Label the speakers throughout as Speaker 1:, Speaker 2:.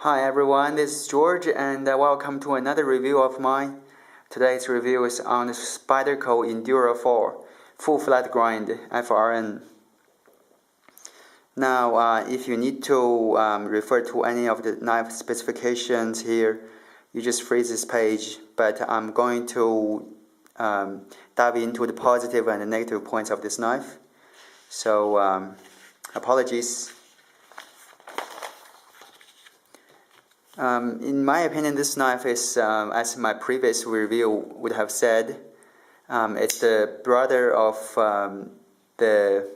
Speaker 1: Hi everyone, this is George and welcome to another review of mine. Today's review is on the Spyderco Endura 4 full flat grind FRN. Now if you need to refer to any of the knife specifications here, you just freeze this page, but I'm going to dive into the positive and the negative points of this knife. So apologies. In my opinion, this knife is, as my previous review would have said, it's the brother of the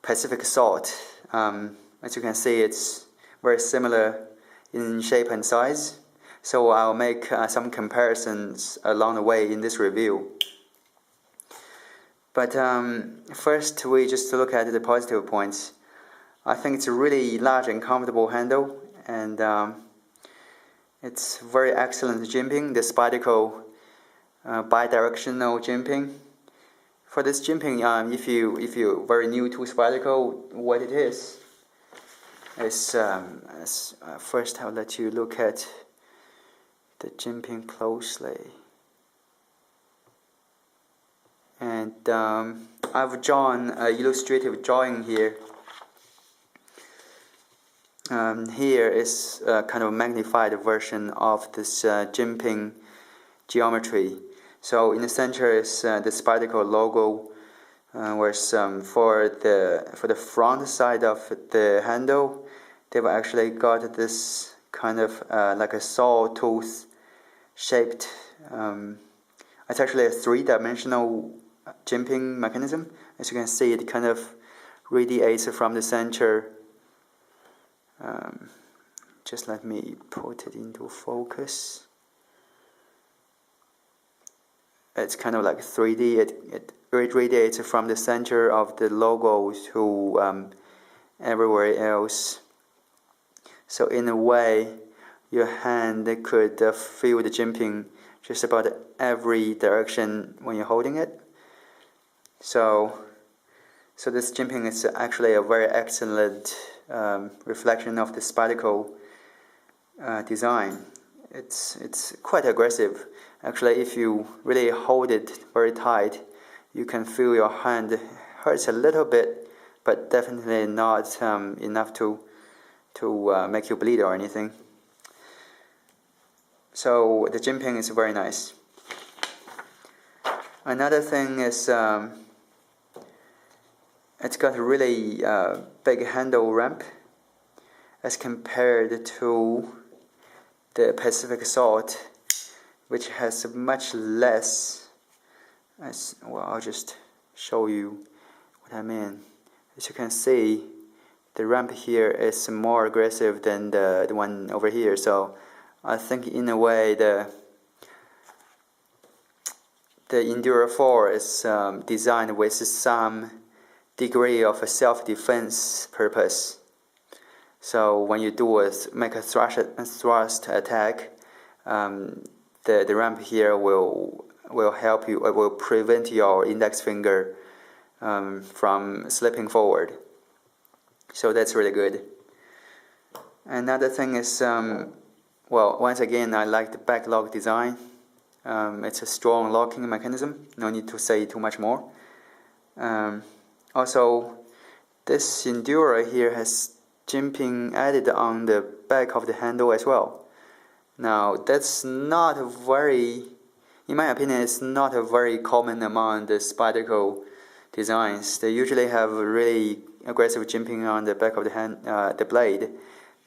Speaker 1: Pacific Salt. As you can see, it's very similar in shape and size. So I'll make some comparisons along the way in this review. But first, we just look at the positive points. I think it's a really large and comfortable handle, and it's very excellent jimping, the Spyderco Bi Directional Jimping. For this jimping, if you're very new to Spyderco, what it is first I'll let you look at the jimping closely. And I've drawn an illustrative drawing here. Here is a kind of magnified version of this jimping geometry. So in the center is the Spyderco logo, whereas for the front side of the handle, they've actually got this kind of like a sawtooth shaped. It's actually a three-dimensional jimping mechanism. As you can see, it kind of radiates from the center. Just let me put it into focus. It's kind of like 3D. It radiates from the center of the logo to everywhere else. So in a way, your hand could feel the jimping just about every direction when you're holding it. So this jimping is actually a very excellent reflection of the Spyderco design. It's quite aggressive. Actually, if you really hold it very tight, you can feel your hand hurts a little bit, but definitely not enough to make you bleed or anything. So the jimping is very nice. Another thing is it's got a really big handle ramp as compared to the Pacific Salt, which has much less. Well, I'll just show you what I mean. As you can see, the ramp here is more aggressive than the one over here. So I think in a way the Endura 4 is designed with some degree of a self-defense purpose. So when you make a thrust attack, the ramp here will help you. It will prevent your index finger from slipping forward. So that's really good. Another thing is, well, once again, I like the backlog design. It's a strong locking mechanism. No need to say too much more. Also, this Endura here has jimping added on the back of the handle as well. Now, that's not a very, in my opinion, it's not a very common among the Spyderco designs. They usually have really aggressive jimping on the back of the blade,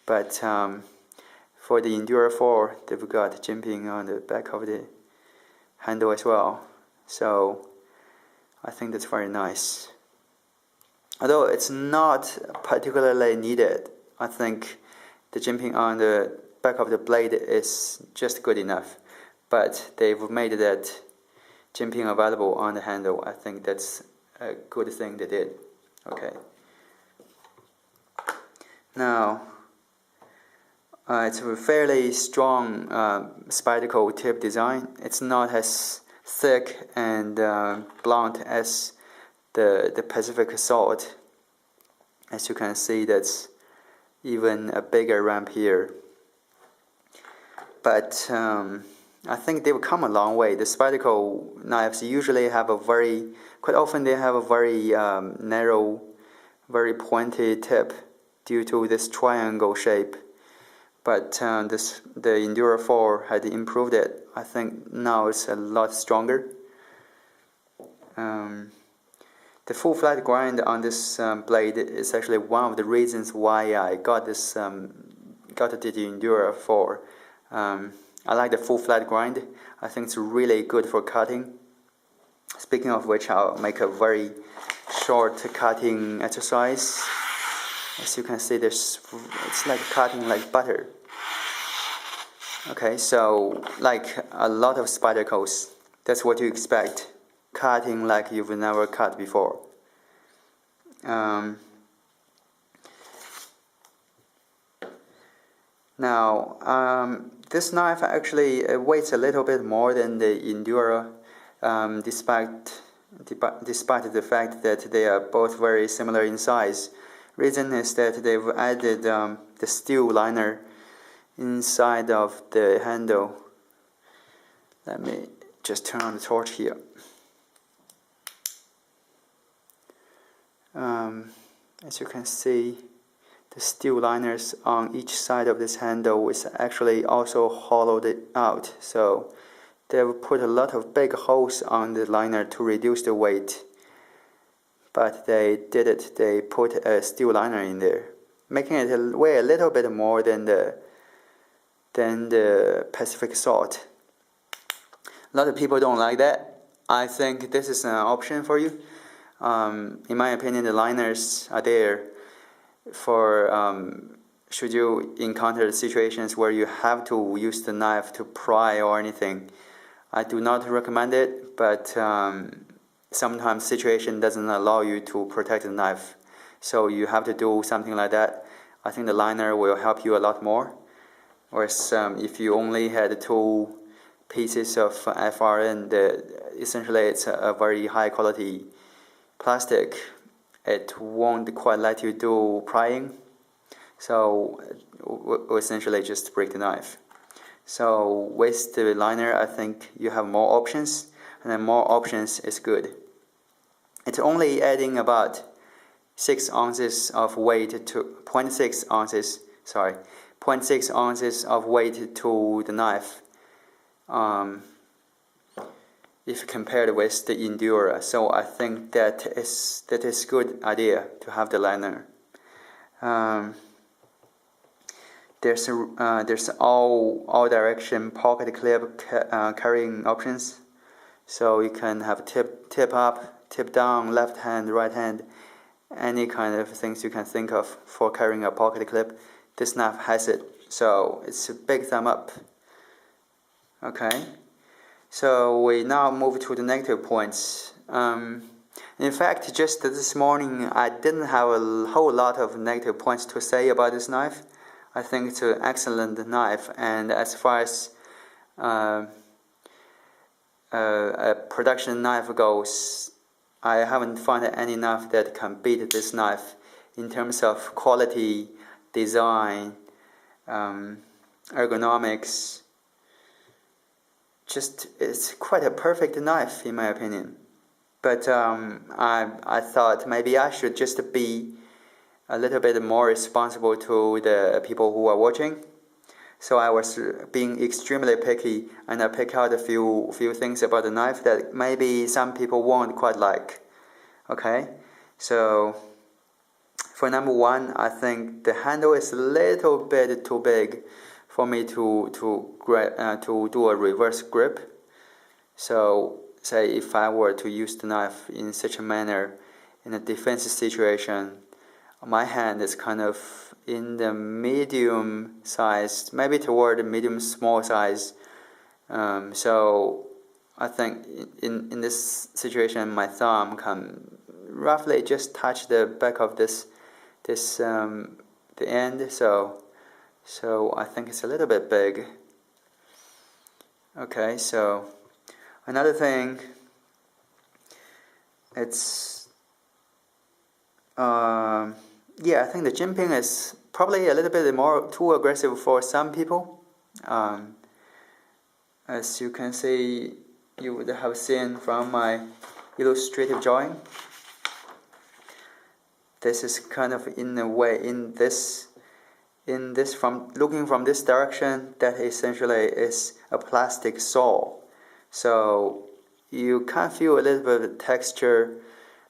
Speaker 1: but for the Endura 4, they've got jimping on the back of the handle as well. So I think that's very nice. Although it's not particularly needed, I think the jimping on the back of the blade is just good enough. But they've made that jimping available on the handle. I think that's a good thing they did. Okay. Now, it's a fairly strong Spyderco tip design. It's not as thick and blunt as the Pacific Salt. As you can see, that's even a bigger ramp here. but I think they've come a long way. The Spyderco knives usually have quite often they have a very narrow, very pointy tip due to this triangle shape. But the Endura 4 had improved it. I think now it's a lot stronger. The full flat grind on this blade is actually one of the reasons why I got the Endura 4. I like the full flat grind. I think it's really good for cutting. Speaking of which, I'll make a very short cutting exercise. As you can see, it's like cutting like butter. Okay, so like a lot of Spydercos, that's what you expect. Cutting like you've never cut before. This knife actually weighs a little bit more than the Endura, despite the fact that they are both very similar in size. Reason is that they've added the steel liner inside of the handle. Let me just turn on the torch here. As you can see, the steel liners on each side of this handle is actually also hollowed out, so they've put a lot of big holes on the liner to reduce the weight. But they did it, they put a steel liner in there, making it weigh a little bit more than the Pacific Salt. A lot of people don't like that. I think this is an option for you. In my opinion, the liners are there for should you encounter situations where you have to use the knife to pry or anything. I do not recommend it, but sometimes situation doesn't allow you to protect the knife, so you have to do something like that. I think the liner will help you a lot more. Whereas if you only had 2 pieces of FRN, essentially it's a very high quality plastic, it won't quite let you do prying, so we'll essentially just break the knife. So with the liner, I think you have more options, and then more options is good. It's only adding about 6 ounces of weight to 0.6 ounces of weight to the knife, if compared with the Endura. So I think that is good idea to have the liner. There's all direction pocket clip carrying options, so you can have tip up, tip down, left hand, right hand, any kind of things you can think of for carrying a pocket clip. This knife has it, so it's a big thumb up. Okay, so we now move to the negative points. In fact, just this morning I didn't have a whole lot of negative points to say about this knife. I think it's an excellent knife, and as far as a production knife goes, I haven't found any knife that can beat this knife in terms of quality, design, ergonomics. Just, it's quite a perfect knife in my opinion. But I thought maybe I should just be a little bit more responsible to the people who are watching. So I was being extremely picky, and I picked out a few things about the knife that maybe some people won't quite like. Okay, so for number 1, I think the handle is a little bit too big for me to do a reverse grip. So say if I were to use the knife in such a manner in a defensive situation, my hand is kind of in the medium size, maybe toward the medium small size. So I think in this situation, my thumb can roughly just touch the back of the end. So I think it's a little bit big. Okay, so another thing, it's yeah, I think the jimping is probably a little bit more too aggressive for some people. As you can see, you would have seen from my illustrative drawing, this is kind of in a way in this from looking from this direction, that essentially is a plastic sole. So you can feel a little bit of texture,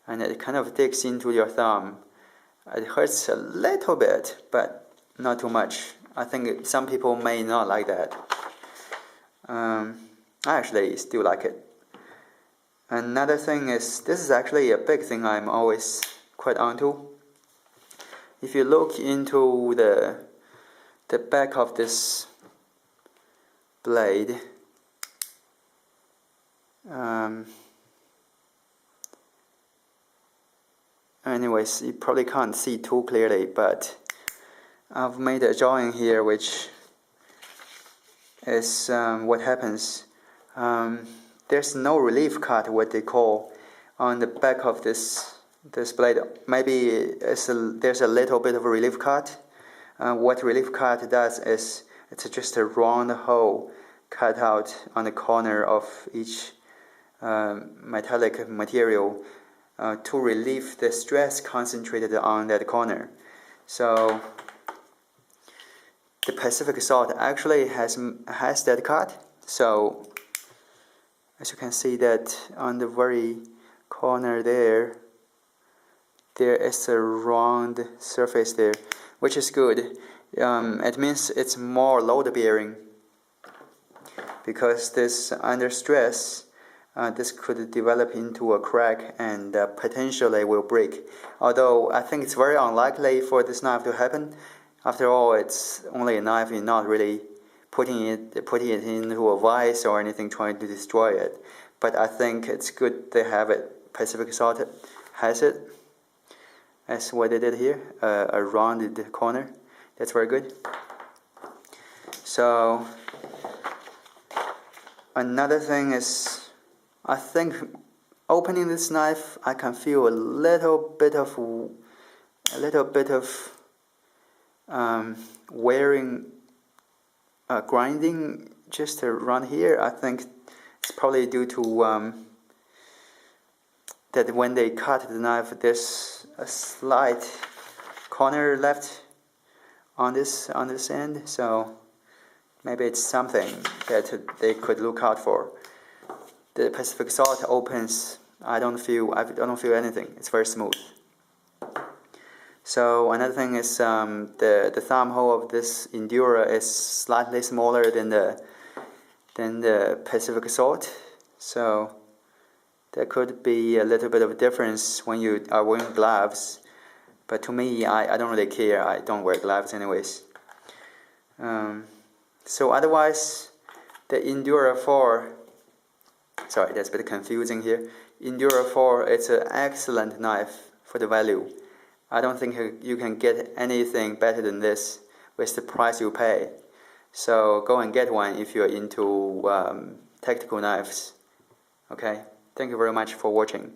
Speaker 1: and it kind of digs into your thumb. It hurts a little bit, but not too much. I think some people may not like that. I actually still like it. Another thing is, this is actually a big thing I'm always quite onto. If you look into the back of this blade, anyways, you probably can't see too clearly, but I've made a drawing here which is what happens. There's no relief cut, what they call, on the back of this blade. Maybe there's a little bit of a relief cut. What relief cut does is it's just a round hole cut out on the corner of each metallic material to relieve the stress concentrated on that corner. So the Pacific Salt actually has that cut. So as you can see that on the very corner there is a round surface there, which is good. It means it's more load bearing, because this under stress, this could develop into a crack and potentially will break. Although I think it's very unlikely for this knife to happen. After all, it's only a knife. You're not really putting it into a vise or anything trying to destroy it. But I think it's good they have it. Pacific Salt has it. That's what they did here, a rounded corner. That's very good. So another thing is, I think opening this knife, I can feel a little bit of wearing, grinding just around here. I think it's probably due to that when they cut the knife, there's a slight corner left on this end. So maybe it's something that they could look out for. The Pacific Salt opens. I don't feel anything. It's very smooth. So another thing is the thumb hole of this Endura is slightly smaller than the Pacific Salt. So there could be a little bit of a difference when you are wearing gloves. But to me, I don't really care. I don't wear gloves anyways. So otherwise, the Endura 4, sorry, that's a bit confusing here. Endura 4, it's an excellent knife for the value. I don't think you can get anything better than this with the price you pay. So go and get one if you're into tactical knives. Okay, thank you very much for watching.